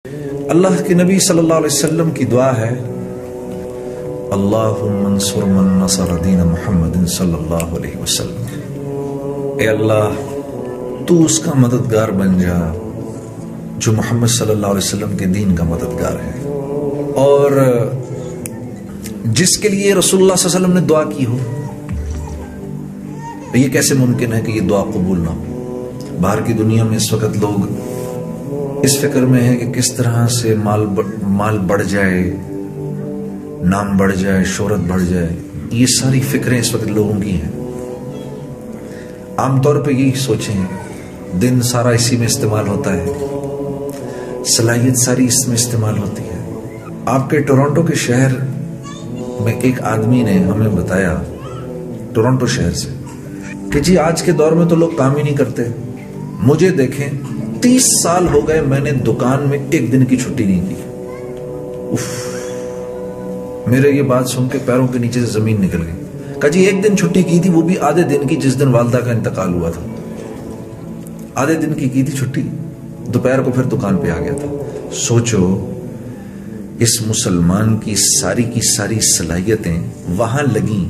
اللہ کے نبی صلی اللہ علیہ وسلم کی دعا ہے، اللہم انصر من نصر دین محمد صلی اللہ علیہ وسلم۔ اے اللہ تو اس کا مددگار بن جا جو محمد صلی اللہ علیہ وسلم کے دین کا مددگار ہے، اور جس کے لیے رسول اللہ صلی اللہ علیہ وسلم نے دعا کی ہو۔ یہ کیسے ممکن ہے کہ یہ دعا قبول نہ ہو؟ باہر کی دنیا میں اس وقت لوگ اس فکر میں ہے کہ کس طرح سے مال بڑھ جائے، نام بڑھ جائے، شہرت بڑھ جائے۔ یہ ساری فکریں اس وقت لوگوں کی ہیں۔ عام طور پہ یہی سوچیں، دن سارا اسی میں استعمال ہوتا ہے، صلاحیت ساری اس میں استعمال ہوتی ہے۔ آپ کے ٹورنٹو کے شہر میں ایک آدمی نے ہمیں بتایا، ٹورنٹو شہر سے، کہ جی آج کے دور میں تو لوگ کام ہی نہیں کرتے، مجھے دیکھیں 30 سال ہو گئے میں نے دکان میں ایک دن کی چھٹی نہیں کی۔ اف، میرے یہ بات سن کے پیروں کے نیچے سے زمین نکل گئی۔ کہا جی ایک دن چھٹی کی تھی، وہ بھی آدھے دن کی، جس دن والدہ کا انتقال ہوا تھا۔ آدھے دن کی تھی چھٹی، دوپہر کو پھر دکان پہ آ گیا تھا۔ سوچو اس مسلمان کی ساری صلاحیتیں وہاں لگیں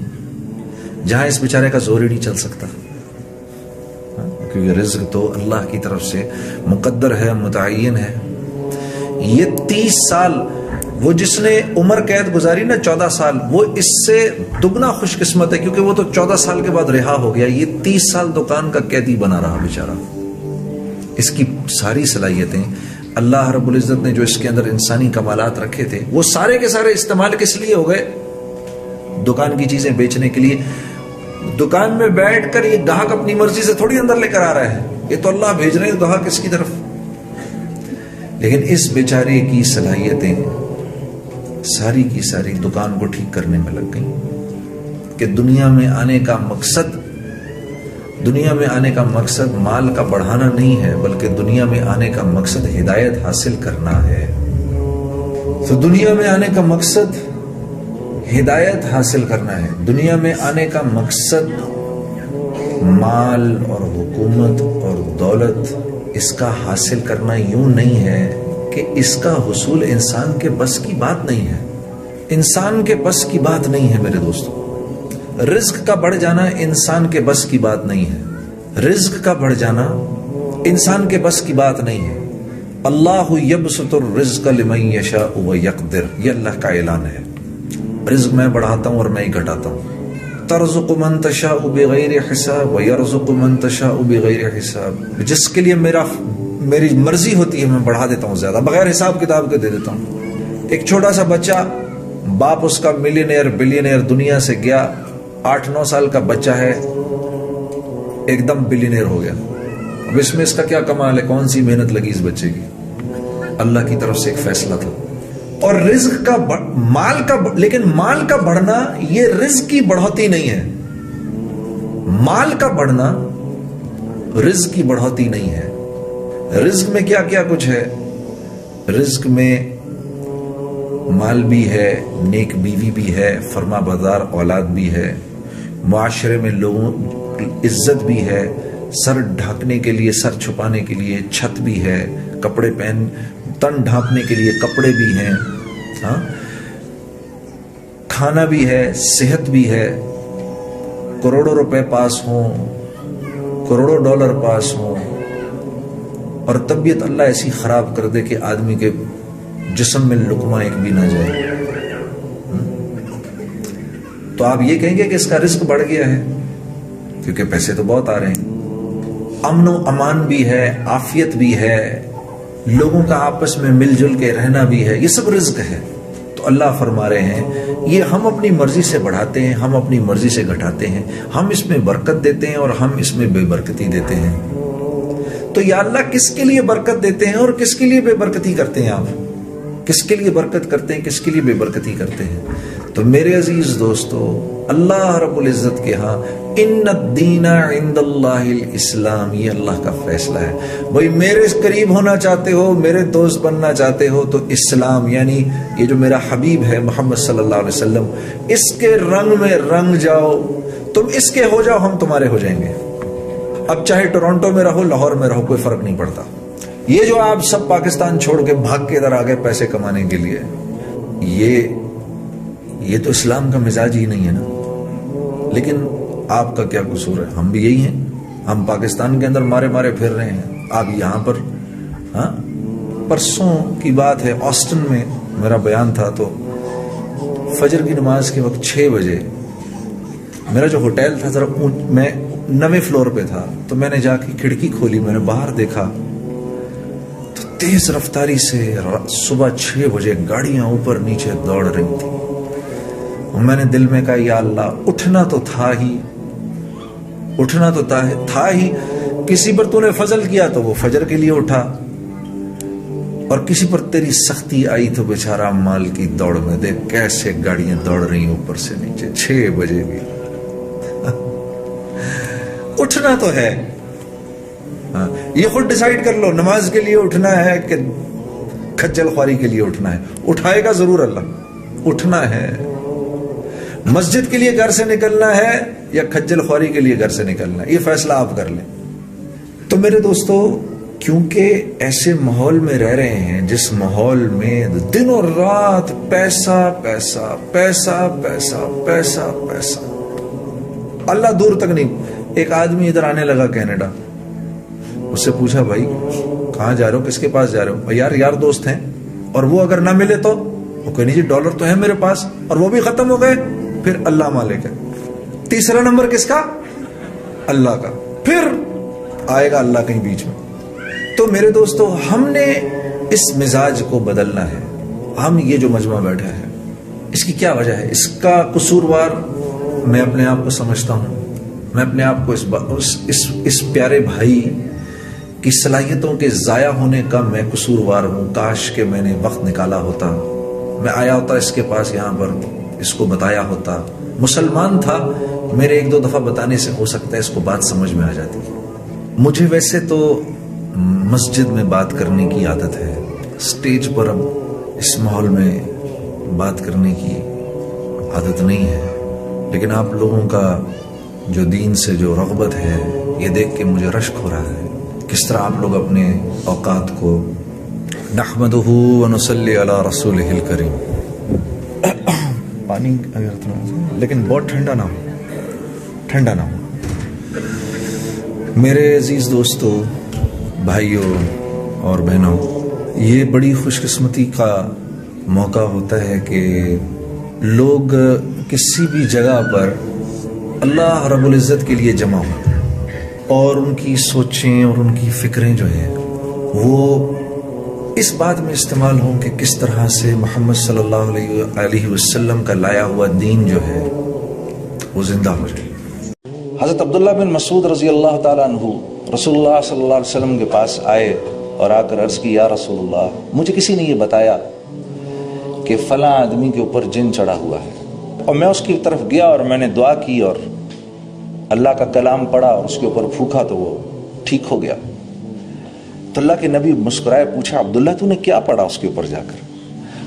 جہاں اس بیچارے کا زور ہی نہیں چل سکتا، کیونکہ رزق تو اللہ کی طرف سے مقدر ہے، متعین ہے۔ یہ 30 سال وہ جس نے عمر قید گزاری نا 14 سال، وہ اس سے دگنا خوش قسمت ہے، کیونکہ وہ تو 14 سال کے بعد رہا ہو گیا۔ یہ 30 سال دکان کا قیدی بنا رہا بیچارہ۔ اس کی ساری صلاحیتیں اللہ رب العزت نے جو اس کے اندر انسانی کمالات رکھے تھے، وہ سارے کے سارے استعمال کس لیے ہو گئے؟ دکان کی چیزیں بیچنے کے لیے۔ دکان میں بیٹھ کر یہ گاہک اپنی مرضی سے تھوڑی اندر لے کر آ رہا ہے، یہ تو اللہ بھیج رہے ہیں گاہک اس کی طرف۔ لیکن اس بیچارے کی صلاحیتیں ساری کی ساری دکان کو ٹھیک کرنے میں لگ گئیں کہ دنیا میں آنے کا مقصد مال کا بڑھانا نہیں ہے، بلکہ دنیا میں آنے کا مقصد ہدایت حاصل کرنا ہے۔ تو دنیا میں آنے کا مقصد ہدایت حاصل کرنا ہے۔ دنیا میں آنے کا مقصد مال اور حکومت اور دولت اس کا حاصل کرنا یوں نہیں ہے کہ اس کا حصول انسان کے بس کی بات نہیں ہے۔ انسان کے بس کی بات نہیں ہے میرے دوستو۔ رزق کا بڑھ جانا انسان کے بس کی بات نہیں ہے۔ رزق کا بڑھ جانا انسان کے بس کی بات نہیں ہے۔ اللہ یبسط الرزق لمن یشاء ویقدر، یہ اللہ کا اعلان ہے۔ رزق میں بڑھاتا ہوں اور میں ہی گھٹاتا ہوں۔ ترزق من تشاء بغیر حساب ویرزق من تشاء بغیر حساب، جس کے لیے میری مرضی ہوتی ہے میں بڑھا دیتا ہوں زیادہ، بغیر حساب کتاب کے دے دیتا ہوں۔ ایک چھوٹا سا بچہ، باپ اس کا ملینئر بلینئر دنیا سے گیا، 8-9 سال کا بچہ ہے، ایک دم بلینئر ہو گیا۔ اب اس میں اس کا کیا کمال ہے؟ کون سی محنت لگی اس بچے کی؟ اللہ کی طرف سے ایک فیصلہ تھا۔ اور رزق کا لیکن مال کا بڑھنا یہ رزق کی بڑھوتی نہیں ہے۔ مال کا بڑھنا رزق کی بڑھوتی نہیں ہے۔ رزق میں کیا کیا کچھ ہے؟ رزق میں مال بھی ہے، نیک بیوی بھی ہے، فرما بردار اولاد بھی ہے، معاشرے میں لوگوں عزت بھی ہے، سر ڈھانکنے کے لیے، سر چھپانے کے لیے چھت بھی ہے، کپڑے تن ڈھانپنے کے لیے کپڑے بھی ہیں، کھانا بھی ہے، صحت بھی ہے، کروڑوں روپے پاس ہوں، کروڑوں ڈالر پاس ہوں، اور طبیعت اللہ ایسی خراب کر دے کہ آدمی کے جسم میں لقمہ ایک بھی نہ جائے، تو آپ یہ کہیں گے کہ اس کا رزق بڑھ گیا ہے، کیونکہ پیسے تو بہت آ رہے ہیں، امن و امان بھی ہے، عافیت بھی ہے، لوگوں کا آپس میں مل جل کے رہنا بھی ہے، یہ سب رزق ہے۔ تو اللہ فرما رہے ہیں یہ ہم اپنی مرضی سے بڑھاتے ہیں، ہم اپنی مرضی سے گھٹاتے ہیں، ہم اس میں برکت دیتے ہیں اور ہم اس میں بے برکتی دیتے ہیں۔ تو یا اللہ کس کے لیے برکت دیتے ہیں اور کس کے لیے بے برکتی کرتے ہیں؟ آپ کس کے لیے برکت کرتے ہیں، کس کے لیے بے برکتی کرتے ہیں؟ تو میرے عزیز دوستو، اللہ رب العزت کے ہاں ان الدین عند اللہ الاسلام، یہ اللہ کا فیصلہ ہے۔ بھائی میرے قریب ہونا چاہتے ہو، میرے دوست بننا چاہتے ہو، تو اسلام یعنی یہ جو میرا حبیب ہے محمد صلی اللہ علیہ وسلم، اس کے رنگ میں رنگ جاؤ، تم اس کے ہو جاؤ، ہم تمہارے ہو جائیں گے۔ اب چاہے ٹورنٹو میں رہو، لاہور میں رہو، کوئی فرق نہیں پڑتا۔ یہ جو آپ سب پاکستان چھوڑ کے بھاگ کے ادھر آ گئے پیسے کمانے کے لیے، یہ تو اسلام کا مزاج ہی نہیں ہے نا۔ لیکن آپ کا کیا قصور ہے؟ ہم بھی یہی ہیں، ہم پاکستان کے اندر مارے مارے پھر رہے ہیں، آپ یہاں پر۔ ہاں، پرسوں کی بات ہے، آسٹن میں میرا بیان تھا، تو فجر کی نماز کے وقت 6 بجے میرا جو ہوٹل تھا ذرا میں 9ویں فلور پہ تھا، تو میں نے جا کے کھڑکی کھولی، میں نے باہر دیکھا تو تیز رفتاری سے صبح 6 بجے گاڑیاں اوپر نیچے دوڑ رہی تھی، اور میں نے دل میں کہا یا اللہ، اٹھنا تو تھا ہی، کسی پر تو نے فضل کیا تو وہ فجر کے لیے اٹھا، اور کسی پر تیری سختی آئی تو بیچارہ مال کی دوڑ میں دیکھ کیسے گاڑیاں دوڑ رہی ہیں اوپر سے نیچے 6 بجے بھی۔ اٹھنا تو ہے، یہ خود ڈیسائیڈ کر لو، نماز کے لیے اٹھنا ہے کہ کھجل خواری کے لیے اٹھنا ہے؟ اٹھائے گا ضرور اللہ، اٹھنا ہے۔ مسجد کے لیے گھر سے نکلنا ہے یا کھجل خواری کے لیے گھر سے نکلنا ہے، یہ فیصلہ آپ کر لیں۔ تو میرے دوستو، کیونکہ ایسے ماحول میں رہ رہے ہیں جس ماحول میں دن اور رات پیسہ پیسہ پیسہ پیسہ پیسہ پیسہ، اللہ دور تک نہیں۔ ایک آدمی ادھر آنے لگا کینیڈا، اس سے پوچھا بھائی کہاں جا رہے ہو، کس کے پاس جا رہے ہو؟ یار دوست ہیں، اور وہ اگر نہ ملے تو وہ کہنے جی ڈالر تو ہے میرے پاس اور وہ بھی ختم ہو گئے، پھر اللہ مالک ہے۔ تیسرا نمبر کس کا؟ اللہ کا، پھر آئے گا اللہ کہیں بیچ میں۔ تو میرے دوستو، ہم نے اس مزاج کو بدلنا ہے۔ ہم یہ جو مجمع بیٹھا ہے، اس کی کیا وجہ ہے؟ اس کا قصوروار میں اپنے آپ کو سمجھتا ہوں، میں اپنے آپ کو اس پیارے بھائی کی صلاحیتوں کے ضائع ہونے کا میں قصوروار ہوں۔ کاش کہ میں نے وقت نکالا ہوتا، میں آیا ہوتا اس کے پاس، یہاں پر اس کو بتایا ہوتا۔ مسلمان تھا، میرے 1-2 دفعہ بتانے سے ہو سکتا ہے اس کو بات سمجھ میں آ جاتی۔ مجھے ویسے تو مسجد میں بات کرنے کی عادت ہے، سٹیج پر اب اس ماحول میں بات کرنے کی عادت نہیں ہے، لیکن آپ لوگوں کا جو دین سے جو رغبت ہے، یہ دیکھ کے مجھے رشک ہو رہا ہے، کس طرح آپ لوگ اپنے اوقات کو نحمدہ ونصلی علی رسولہ الکریم۔ پانی لیکن بہت ٹھنڈا نہ ہو۔ میرے عزیز دوستو، بھائیوں اور بہنوں، یہ بڑی خوش قسمتی کا موقع ہوتا ہے کہ لوگ کسی بھی جگہ پر اللہ رب العزت کے لیے جمع ہوں، اور ان کی سوچیں اور ان کی فکریں جو ہیں وہ اس بات میں استعمال ہوں کہ کس طرح سے محمد صلی اللہ علیہ وسلم کا لایا ہوا دین جو ہے وہ زندہ ہو جائے۔ حضرت عبداللہ بن مسعود رضی اللہ تعالیٰ عنہ رسول اللہ صلی اللہ علیہ وسلم کے پاس آئے اور آ کر عرض کی، یا رسول اللہ، مجھے کسی نے یہ بتایا کہ فلاں آدمی کے اوپر جن چڑھا ہوا ہے، اور میں اس کی طرف گیا اور میں نے دعا کی اور اللہ کا کلام پڑھا اور اس کے اوپر پھونکا تو وہ ٹھیک ہو گیا۔ تو اللہ کے نبی مسکرائے، پوچھا عبداللہ تو نے کیا پڑھا اس کے اوپر جا کر؟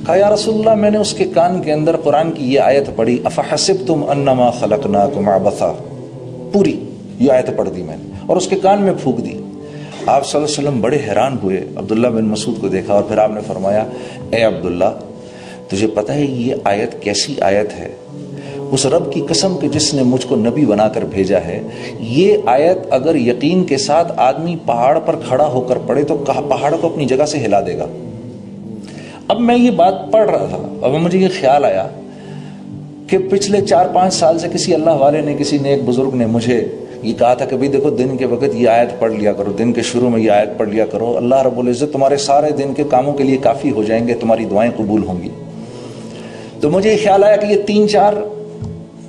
کہا یا رسول اللہ، میں نے اس کے کان کے اندر قرآن کی یہ آیت پڑھی، افحسبتم انما خلقناکم عبثا، پوری یہ آیت پڑھ دی میں نے اور اس کے کان میں پھونک دی۔ آپ صلی اللہ علیہ وسلم بڑے حیران ہوئے، عبداللہ بن مسعود کو دیکھا اور پھر آپ نے فرمایا، اے عبداللہ، تجھے پتہ ہے یہ آیت کیسی آیت ہے؟ اس رب کی قسم کہ جس نے مجھ کو نبی بنا کر بھیجا ہے، یہ آیت اگر یقین کے ساتھ آدمی پہاڑ پر کھڑا ہو کر پڑھے تو پہاڑ کو اپنی جگہ سے ہلا دے گا۔ اب میں یہ بات پڑھ رہا تھا اور مجھے یہ خیال آیا کہ پچھلے 4-5 سال سے کسی اللہ والے نے، کسی نیک بزرگ نے مجھے یہ کہا تھا کہ بھئی دیکھو، دن کے وقت یہ آیت پڑھ لیا کرو، دن کے شروع میں یہ آیت پڑھ لیا کرو، اللہ رب العزت تمہارے سارے دن کے کاموں کے لیے کافی ہو جائیں گے، تمہاری دعائیں قبول ہوں گی۔ تو مجھے یہ خیال آیا کہ یہ 3-4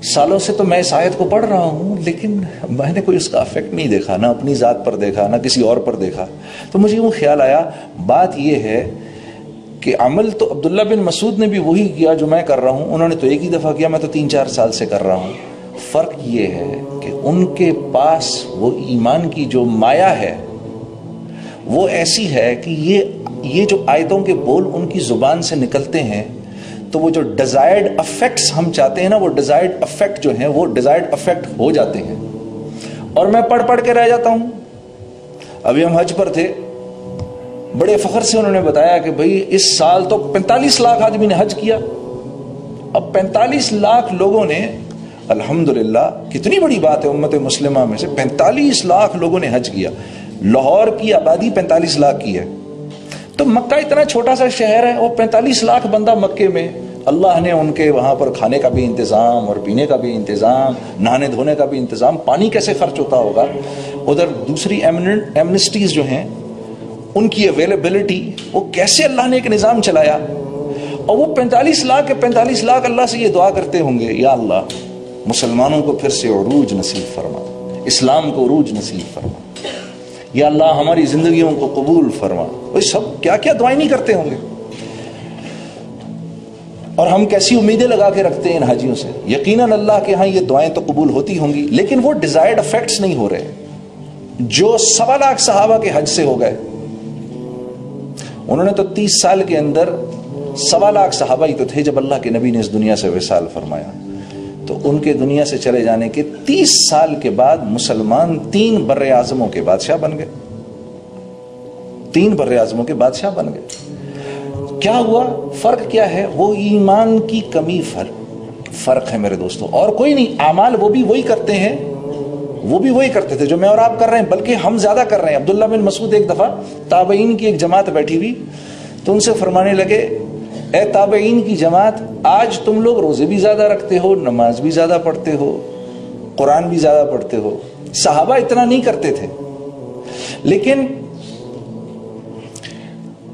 سالوں سے تو میں اس آیت کو پڑھ رہا ہوں، لیکن میں نے کوئی اس کا افیکٹ نہیں دیکھا، نہ اپنی ذات پر دیکھا، نہ کسی اور پر دیکھا۔ تو مجھے وہ خیال آیا، بات یہ ہے کہ عمل تو عبداللہ بن مسعود نے بھی وہی کیا جو میں کر رہا ہوں، انہوں نے تو ایک ہی دفعہ کیا، میں تو 3-4 سال سے کر رہا ہوں۔ فرق یہ ہے کہ ان کے پاس وہ ایمان کی جو مایا ہے وہ ایسی ہے کہ یہ جو آیتوں کے بول ان کی زبان سے نکلتے ہیں تو وہ جو ڈیزائرڈ افیکٹس ہم چاہتے ہیں نا، وہ ڈیزائرڈ افیکٹ جو ہیں وہ ڈیزائرڈ افیکٹ ہو جاتے ہیں، اور میں پڑھ کے رہ جاتا ہوں۔ ابھی ہم حج پر تھے، بڑے فخر سے انہوں نے بتایا کہ بھئی اس سال تو 45 لاکھ آدمی نے حج کیا. اب 45 لاکھ لوگوں نے, الحمدللہ کتنی بڑی بات ہے امت مسلمہ میں سے 45 لاکھ لوگوں نے حج کیا. لاہور کی آبادی 45 لاکھ کی ہے, تو مکہ اتنا چھوٹا سا شہر ہے, وہ 45 لاکھ بندہ مکے میں, اللہ نے ان کے وہاں پر کھانے کا بھی انتظام اور پینے کا بھی انتظام, نہانے دھونے کا بھی انتظام, پانی کیسے خرچ ہوتا ہوگا. ادھر دوسری ایمنسٹیز جو ہیں ان کی اویلیبلٹی, وہ کیسے اللہ نے ایک نظام چلایا. اور وہ 45 لاکھ کے 45 لاکھ اللہ سے یہ دعا کرتے ہوں گے, یا اللہ مسلمانوں کو پھر سے عروج نصیب فرما, اسلام کو عروج نصیب فرما, یا اللہ ہماری زندگیوں کو قبول فرما. وہ سب کیا کیا دعائیں نہیں کرتے ہوں گے. اور ہم کیسی امیدیں لگا کے رکھتے ہیں ان حاجیوں سے. یقیناً اللہ کے ہاں یہ دعائیں تو قبول ہوتی ہوں گی, لیکن وہ ڈیزائرڈ افیکٹس نہیں ہو رہے جو 1.25 لاکھ صحابہ کے حج سے ہو گئے. انہوں نے تو 30 سال کے اندر 1.25 لاکھ صحابہ ہی تو تھے جب اللہ کے نبی نے اس دنیا سے وصال فرمایا. تو ان کے دنیا سے چلے جانے کے 30 سال کے بعد مسلمان 3 بر اعظموں کے بادشاہ بن گئے. 3 بر اعظموں کے بادشاہ بن گئے. کیا ہوا؟ فرق کیا ہے؟ وہ ایمان کی کمی فرق ہے میرے دوستوں, اور کوئی نہیں. اعمال وہ بھی وہی کرتے ہیں, وہ بھی وہی کرتے تھے جو میں اور آپ کر رہے ہیں, بلکہ ہم زیادہ کر رہے ہیں. عبداللہ بن مسعود ایک دفعہ تابعین کی ایک جماعت بیٹھی ہوئی, تو ان سے فرمانے لگے, اے تابعین کی جماعت, آج تم لوگ روزے بھی زیادہ رکھتے ہو, نماز بھی زیادہ پڑھتے ہو, قرآن بھی زیادہ پڑھتے ہو. صحابہ اتنا نہیں کرتے تھے, لیکن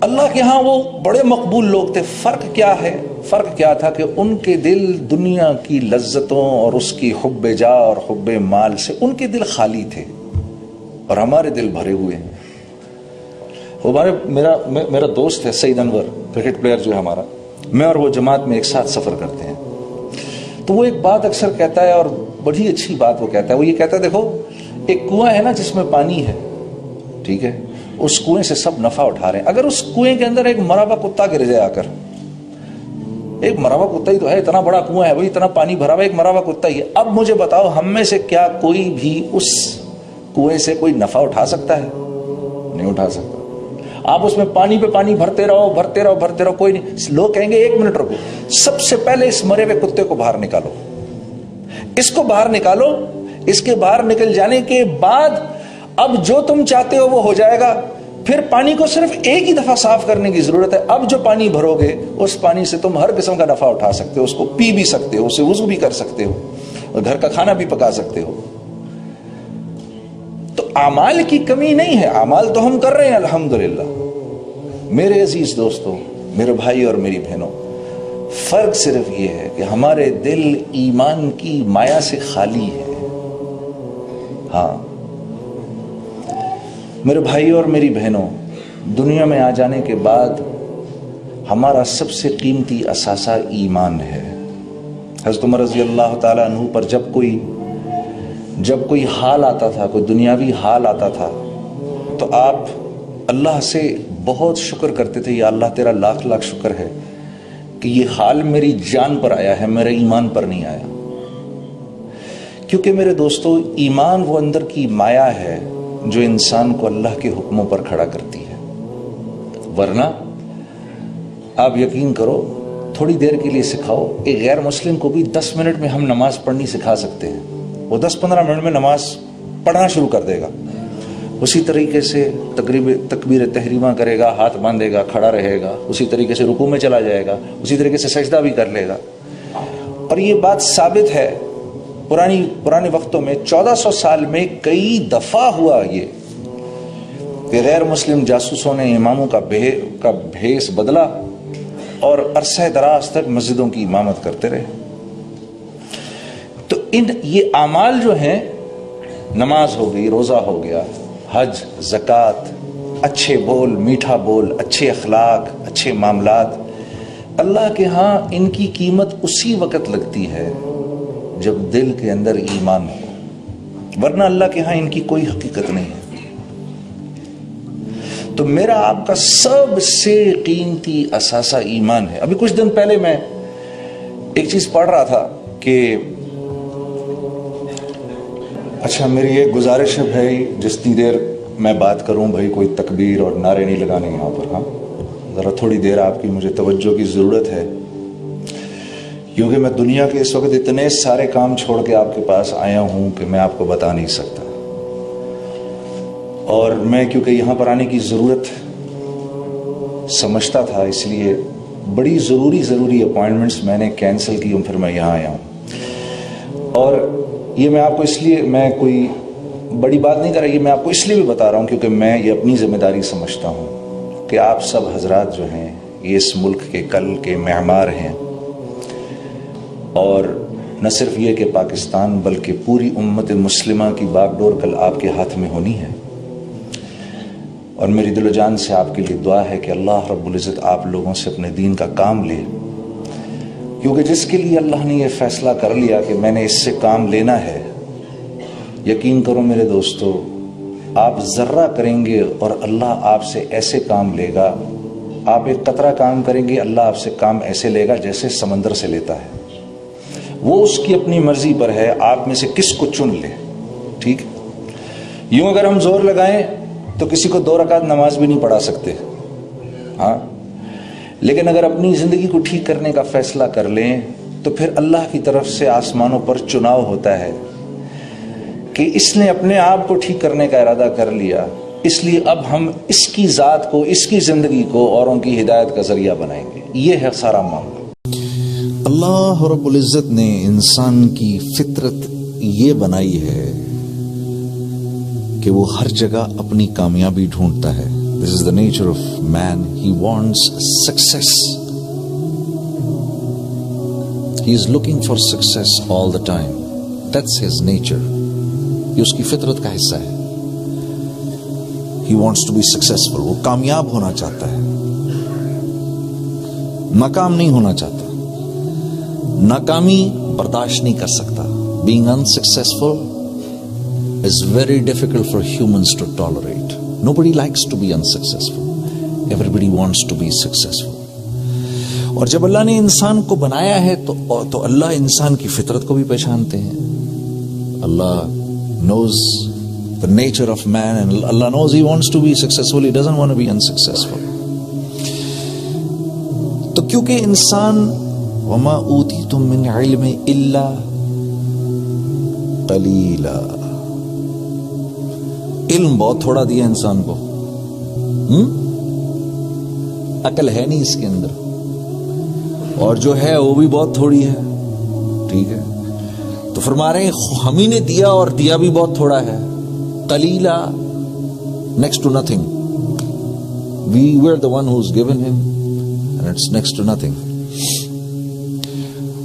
اللہ کے ہاں وہ بڑے مقبول لوگ تھے. فرق کیا ہے؟ فرق کیا تھا کہ ان کے دل دنیا کی لذتوں اور اس کی حب جا اور حب مال سے ان کے دل خالی تھے, اور ہمارے دل بھرے ہوئے ہیں. میرا دوست ہے سعید انور, کرکٹ پلیئر جو ہے ہمارا, میں اور وہ جماعت میں ایک ساتھ سفر کرتے ہیں. تو وہ ایک بات اکثر کہتا ہے, اور بڑی اچھی بات وہ کہتا ہے. وہ یہ کہتا ہے, دیکھو ایک کنواں ہے نا جس میں پانی ہے, ٹھیک ہے, اس کنویں سے سب نفع اٹھا رہے ہیں. اگر اس کنویں کے اندر ایک مرا ہوا کتا گر جائے آ کر, ایک مرا ہوا کتا ہی تو ہے, اتنا بڑا کنواں ہے بھائی, اتنا پانی بھرا ہوا, ایک مرا ہوا کتا ہی ہے. اب مجھے بتاؤ, ہم میں سے کیا کوئی بھی اس کنویں سے کوئی نفع اٹھا سکتا ہے؟ نہیں اٹھا سکتا. آپ اس میں پانی پہ پانی بھرتے رہو, بھرتے رہو, بھرتے رہو, کوئی نہیں. لوگ کہیں گے 1 منٹ رکو, سب سے پہلے اس مرے ہوئے کتے کو باہر نکالو, اس کو باہر نکالو. اس کے باہر نکل جانے کے بعد اب جو تم چاہتے ہو وہ ہو جائے گا. پھر پانی کو صرف ایک ہی دفعہ صاف کرنے کی ضرورت ہے. اب جو پانی بھرو گے اس پانی سے تم ہر قسم کا نفع اٹھا سکتے ہو, اس کو پی بھی سکتے ہو, اسے وضو بھی کر سکتے ہو, اور گھر کا کھانا بھی پکا سکتے ہو. تو اعمال کی کمی نہیں ہے, اعمال تو ہم کر رہے ہیں الحمدللہ. میرے عزیز دوستوں, میرے بھائی اور میری بہنوں, فرق صرف یہ ہے کہ ہمارے دل ایمان کی مایا سے خالی ہے. ہاں میرے بھائی اور میری بہنوں, دنیا میں آ جانے کے بعد ہمارا سب سے قیمتی اثاثہ ایمان ہے. حضرت عمر رضی اللہ تعالیٰ عنہ پر جب کوئی حال آتا تھا, کوئی دنیاوی حال آتا تھا, تو آپ اللہ سے بہت شکر کرتے تھے, یا اللہ تیرا لاکھ لاکھ شکر ہے کہ یہ حال میری جان پر آیا ہے, میرے ایمان پر نہیں آیا. کیونکہ میرے دوستو, ایمان وہ اندر کی مایا ہے جو انسان کو اللہ کے حکموں پر کھڑا کرتی ہے. ورنہ آپ یقین کرو, تھوڑی دیر کے لیے سکھاؤ ایک غیر مسلم کو بھی 10 منٹ میں ہم نماز پڑھنی سکھا سکتے ہیں, وہ 10-15 منٹ میں نماز پڑھنا شروع کر دے گا. اسی طریقے سے تکبیر تحریمہ کرے گا, ہاتھ باندھے گا, کھڑا رہے گا, اسی طریقے سے رکوع میں چلا جائے گا, اسی طریقے سے سجدہ بھی کر لے گا. اور یہ بات ثابت ہے, پرانے وقتوں میں 1400 سال میں کئی دفعہ ہوا یہ کہ غیر مسلم جاسوسوں نے اماموں کا بھیس بدلا اور عرصہ دراز تک مسجدوں کی امامت کرتے رہے. تو یہ اعمال جو ہیں, نماز ہو گئی, روزہ ہو گیا, حج, زکوٰۃ, اچھے بول, میٹھا بول, اچھے اخلاق, اچھے معاملات, اللہ کے ہاں ان کی قیمت اسی وقت لگتی ہے جب دل کے اندر ایمان ہو, ورنہ اللہ کے ہاں ان کی کوئی حقیقت نہیں ہے. تو میرا آپ کا سب سے قیمتی اثاثہ ایمان ہے. ابھی کچھ دن پہلے میں ایک چیز پڑھ رہا تھا کہ اچھا, میری ایک گزارش ہے بھائی, جتنی دیر میں بات کروں بھائی کوئی تکبیر اور نعرے نہیں لگانے یہاں پر. ہاں ذرا تھوڑی دیر آپ کی مجھے توجہ کی ضرورت ہے، کیونکہ میں دنیا کے اس وقت اتنے سارے کام چھوڑ کے آپ کے پاس آیا ہوں کہ میں آپ کو بتا نہیں سکتا. اور میں کیونکہ یہاں پر آنے کی ضرورت سمجھتا تھا، اس لیے بڑی ضروری اپوائنٹمنٹس میں نے کینسل کی ہوں، پھر میں یہاں آیا ہوں. اور یہ میں آپ کو اس لیے، میں کوئی بڑی بات نہیں کر رہا، یہ میں آپ کو اس لیے بھی بتا رہا ہوں کیونکہ میں یہ اپنی ذمہ داری سمجھتا ہوں کہ آپ سب حضرات جو ہیں یہ اس ملک کے کل کے معمار ہیں، اور نہ صرف یہ کہ پاکستان بلکہ پوری امت مسلمہ کی باغ ڈور کل آپ کے ہاتھ میں ہونی ہے. اور میری دل و جان سے آپ کے لیے دعا ہے کہ اللہ رب العزت آپ لوگوں سے اپنے دین کا کام لے، کیونکہ جس کے لیے اللہ نے یہ فیصلہ کر لیا کہ میں نے اس سے کام لینا ہے، یقین کرو میرے دوستو، آپ ذرہ کریں گے اور اللہ آپ سے ایسے کام لے گا. آپ ایک قطرہ کام کریں گے، اللہ آپ سے کام ایسے لے گا جیسے سمندر سے لیتا ہے. وہ اس کی اپنی مرضی پر ہے آپ میں سے کس کو چن لے. ٹھیک ہے، یوں اگر ہم زور لگائیں تو کسی کو 2 رکعت نماز بھی نہیں پڑھا سکتے. ہاں، لیکن اگر اپنی زندگی کو ٹھیک کرنے کا فیصلہ کر لیں تو پھر اللہ کی طرف سے آسمانوں پر چناؤ ہوتا ہے کہ اس نے اپنے آپ کو ٹھیک کرنے کا ارادہ کر لیا، اس لیے اب ہم اس کی ذات کو، اس کی زندگی کو اوروں کی ہدایت کا ذریعہ بنائیں گے. یہ ہے سارا معاملہ. اللہ رب العزت نے انسان کی فطرت یہ بنائی ہے کہ وہ ہر جگہ اپنی کامیابی ڈھونڈتا ہے. This is the nature of man. He wants success. He is looking for success all the time. That's his nature. یہ اس کی فطرت کا حصہ ہے. He wants to be successful. وہ کامیاب ہونا چاہتا ہے، ناکام نہیں ہونا چاہتا. ناکامی برداشت نہیں کر سکتا. Being unsuccessful is very difficult for humans to tolerate. Nobody likes to be unsuccessful. Everybody wants to be successful. اور جب اللہ نے انسان کو بنایا ہے تو اللہ انسان کی فطرت کو بھی پہچانتے ہیں. اللہ knows the nature of man and Allah knows he wants to be successful. He doesn't want to be unsuccessful. تو کیونکہ انسان وَمَا أُوتِيتُم مِّنْ عِلْمٍ إِلَّا قَلِيلًا، علم بہت تھوڑا دیا انسان کو. عقل ہے نہیں اس کے اندر، اور جو ہے وہ بھی بہت تھوڑی ہے. ٹھیک ہے، تو فرما رہے ہیں ہم ہی نے دیا، اور دیا بھی بہت تھوڑا ہے. قلیلا، next to nothing. We were the one who's given him and it's next to nothing.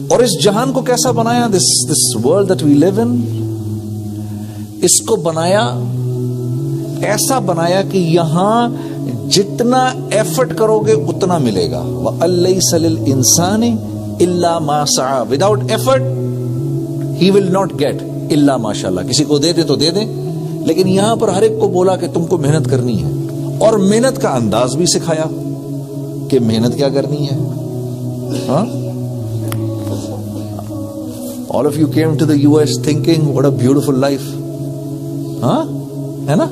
اور اس جہان کو کیسا بنایا؟ this world that we live in، اس کو بنایا، ایسا بنایا کہ یہاں جتنا ایفرٹ کرو گے اتنا ملے گا. وَأَلَّيْسَ لِلْإِنسَانِ إِلَّا مَا سَعَى. Without effort he will not get إِلَّا مَا شَاءَ اللَّهُ. کسی کو دے دے تو دے دیں، لیکن یہاں پر ہر ایک کو بولا کہ تم کو محنت کرنی ہے، اور محنت کا انداز بھی سکھایا کہ محنت کیا کرنی ہے. ہاں، all of you came to the US thinking what a beautiful life. ہاں ہے نا،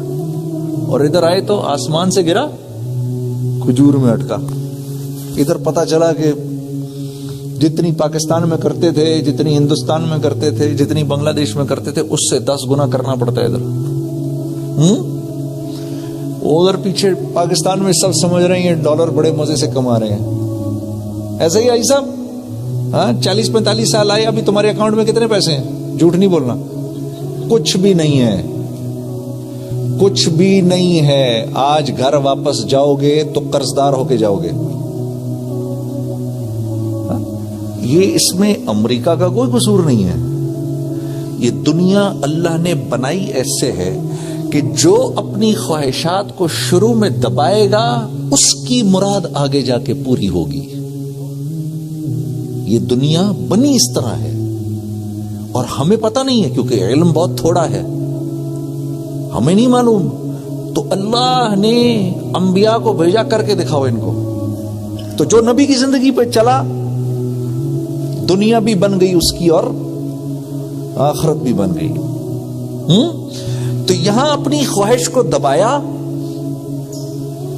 اور ادھر آئے تو آسمان سے گرا، کھجور میں اٹکا. ادھر پتا چلا کہ جتنی پاکستان میں کرتے تھے، جتنی ہندوستان میں کرتے تھے، جتنی بنگلہ دیش میں کرتے تھے، اس سے 10 گنا کرنا پڑتا ہے ادھر. ادھر پیچھے پاکستان میں سب سمجھ رہے ہیں ڈالر بڑے مزے سے کما رہے ہیں. ایسا ہی آئی صاحب، ہاں 40-45 سال آئے، ابھی تمہارے اکاؤنٹ میں کتنے پیسے ہیں؟ جھوٹ نہیں بولنا. کچھ بھی نہیں ہے، کچھ بھی نہیں ہے. آج گھر واپس جاؤ گے تو قرضدار ہو کے جاؤ گے. یہ اس میں امریکہ کا کوئی قصور نہیں ہے. یہ دنیا اللہ نے بنائی ایسے ہے کہ جو اپنی خواہشات کو شروع میں دبائے گا اس کی مراد آگے جا کے پوری ہوگی. یہ دنیا بنی اس طرح ہے، اور ہمیں پتہ نہیں ہے کیونکہ علم بہت تھوڑا ہے، ہمیں نہیں معلوم. تو اللہ نے انبیاء کو بھیجا، کر کے دکھاؤ ان کو. تو جو نبی کی زندگی پہ چلا، دنیا بھی بن گئی اس کی اور آخرت بھی بن گئی. تو یہاں اپنی خواہش کو دبایا.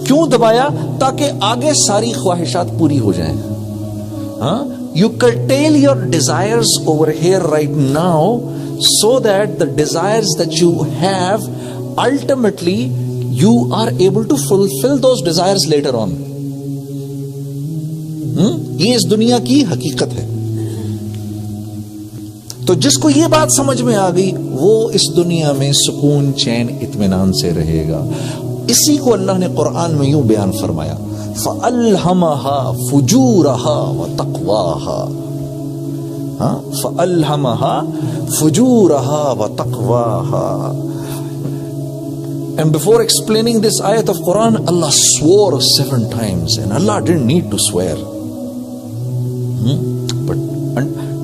کیوں دبایا؟ تاکہ آگے ساری خواہشات پوری ہو جائیں. ہاں, you curtail your desires over here right now so that the desires that you have, ultimately you are able to fulfill those desires later on. یہ اس دنیا کی حقیقت ہے. تو جس کو یہ بات سمجھ میں آ گئی وہ اس دنیا میں سکون, چین, اطمینان سے رہے گا. اسی کو اللہ نے قرآن میں یوں بیان فرمایا, فَأَلْهَمَهَا فُجُورَهَا وَتَقْوَاهَا. فَأَلْهَمَهَا فُجُورَهَا وَتَقْوَاهَا. And before explaining this ayat of Quran, Allah swore 7 times, and Allah didn't need to swear. But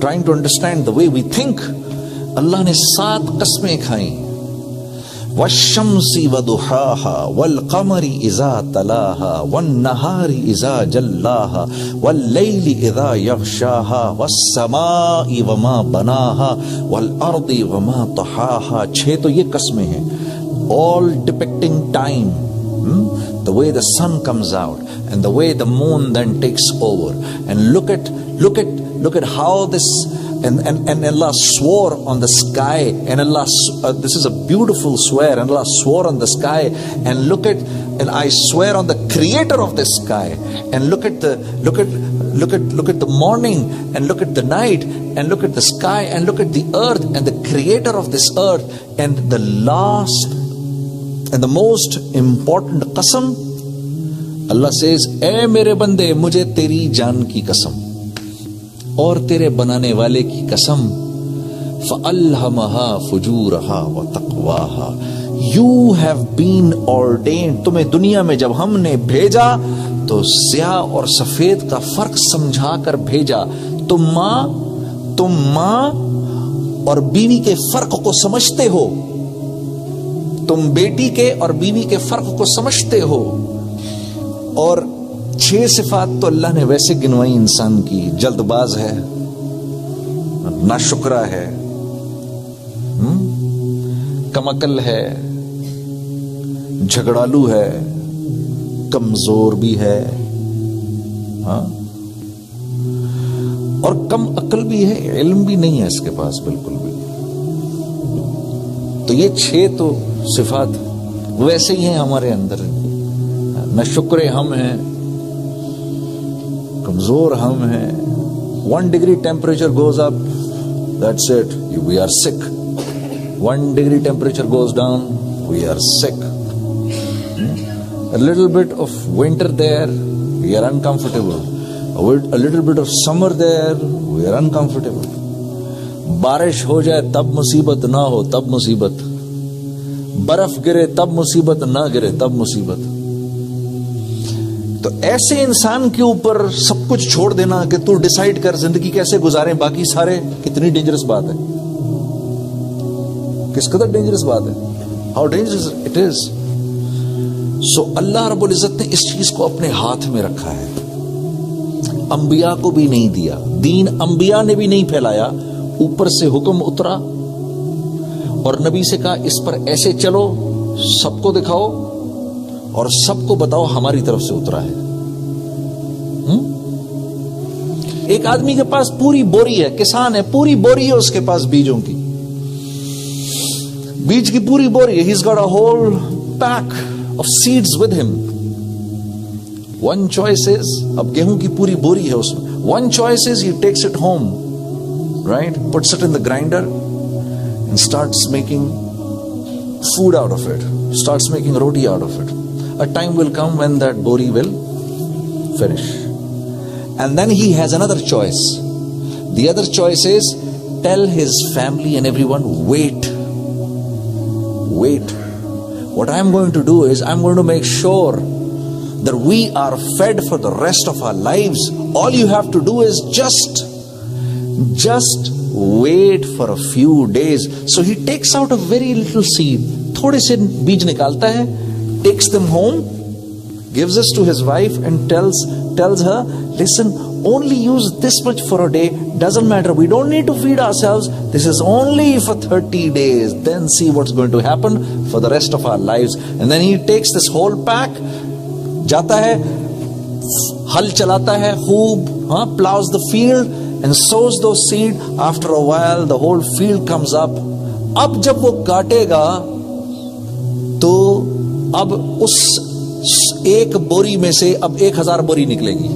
trying to understand the way we think, Allah نے 7 قسمیں کھائیں. وَالشَّمْسِ وَضُحَاهَا وَالْقَمَرِ إِذَا تَلَاهَا وَالنَّهَارِ إِذَا جَلَّاهَا وَاللَّيْلِ إِذَا يَغْشَاهَا وَالسَّمَاءِ وَمَا بَنَاهَا وَالْأَرْضِ وَمَا طَحَاهَا. 6 تو یہ قسمیں ہیں, all depicting time, the way the sun comes out and the way the moon then takes over. And look at how this, and Allah swore on the sky, and Allah, this is a beautiful swear, and Allah swore on the sky, and I swear on the creator of the sky, and look at the morning, and look at the night, and look at the sky, and look at the earth, and the creator of this earth. And the last and the most important qasam, Allah says, اے میرے بندے, مجھے تیری جان کی قسم اور تیرے بنانے والے کی قسم, فَأَلْهَمَهَا فُجُورَهَا وَتَقْوَاهَا. You have been ordained. تمہیں دنیا میں جب ہم نے بھیجا تو سیاہ اور سفید کا فرق سمجھا کر بھیجا. تم ماں اور بیوی کے فرق کو سمجھتے ہو, تم بیٹی کے اور بیوی کے فرق کو سمجھتے ہو. اور 6 صفات تو اللہ نے ویسے گنوائی انسان کی. جلد باز ہے, ناشکرا ہے, کم عقل ہے, جھگڑالو ہے, کمزور بھی ہے, اور کم عقل بھی ہے, علم بھی نہیں ہے اس کے پاس بالکل بھی. تو یہ 6 تو صفات ویسے ہی ہیں ہمارے اندر. ناشکرے ہم ہیں, کمزور ہم ہیں. 1 degree temperature goes up, that's it, we are sick. 1 degree temperature goes down, we are sick. A little bit of winter there, we are uncomfortable. A little bit of summer there, we are uncomfortable. بارش ہو جائے تب مصیبت, نہ ہو تب مصیبت. برف گرے تب مصیبت, نہ گرے تب مصیبت. تو ایسے انسان کے اوپر سب کچھ چھوڑ دینا کہ تو ڈیسائیڈ کر زندگی کیسے گزاریں, باقی سارے, کتنی ڈینجرس بات ہے, کس قدر ڈینجرس بات ہے. How dangerous it is. So اللہ رب العزت نے اس چیز کو اپنے ہاتھ میں رکھا ہے. انبیاء کو بھی نہیں دیا, دین انبیاء نے بھی نہیں پھیلایا, اوپر سے حکم اترا اور نبی سے کہا اس پر ایسے چلو, سب کو دکھاؤ اور سب کو بتاؤ ہماری طرف سے اترا ہے. ایک آدمی کے پاس پوری بوری ہے, کسان ہے, پوری بوری ہے اس کے پاس بیجوں کی, بیج کی پوری بوری ہے. He's got a whole pack of seeds with him. One choice is, اب گیہوں کی پوری بوری ہے اس میں. One choice is he takes it home, right? Puts it in the grinder and starts making food out of it. Starts making roti out of it. A time will come when that bori will finish. And then he has another choice. The other choice is tell his family and everyone, wait. What I'm going to do is I'm going to make sure that we are fed for the rest of our lives. All you have to do is just wait for a few days. So he takes out a very little seed. تھوڑے سے بیج نکالتا ہے, takes them home, gives this to his wife and tells, tells her, listen, only use this much for a day, doesn't matter, we don't need to feed ourselves, this is only for 30 days, then see what's going to happen for the rest of our lives. And then he takes this whole pack, jata hai, hal chalata hai, khoop, plows the field and sows those seed. After a while the whole field comes up. اب جب وہ کاٹے گا تو اب اس ایک بوری میں سے اب 1000 بوری نکلے گی.